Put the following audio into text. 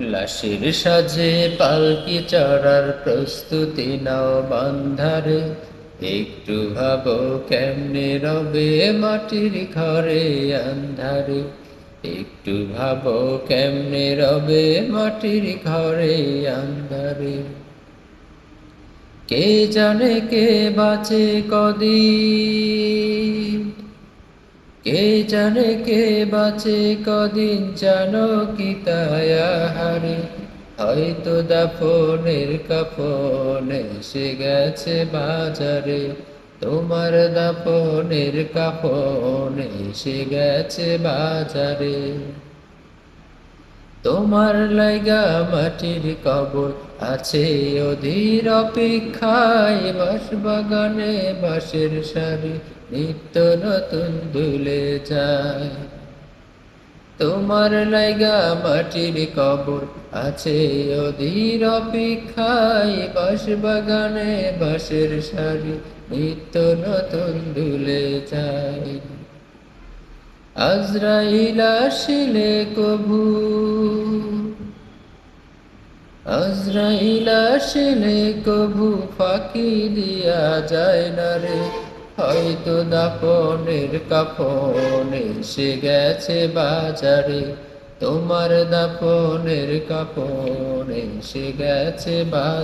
লাশের সাজে পালকি চড়ার প্রস্তুতি নাও বান্ধারে, একটু ভাবো কেমনে রবে মাটির ঘরে আন্ধারে, একটু ভাবো কেমনে রবে মাটির ঘরে আন্ধারে। কে জানে কে বাঁচে কদিন, কে জানে কে বাঁচে কদিন, জানো কি তাই আহারে, হয়তো দাফনের কাফন এসে গেছে বাজারে, তোমার দাফনের কাফন এসে গেছে বাজারে। তোমার লাইগা মাটির কবর আছে অধীর অপেক্ষায়, বাঁশ বাগানে বাঁশের সারি নিত্য নতুন দুলে যায়। তোমার লাইগা মাটির কবর আছে অধীর অপেক্ষায়, বাঁশ বাগানে বাঁশের সারি নিত্য নতুন দুলে যায়। আজরাইল আসিলে কভু, আজরাইল আসিলে কভু ফাঁকি দিয়া যায় না রে, হয়তো দাফনের কাফন এসে গেছে বাজারে, তোমার দাফনের কাফন এসে গেছে বাজারে।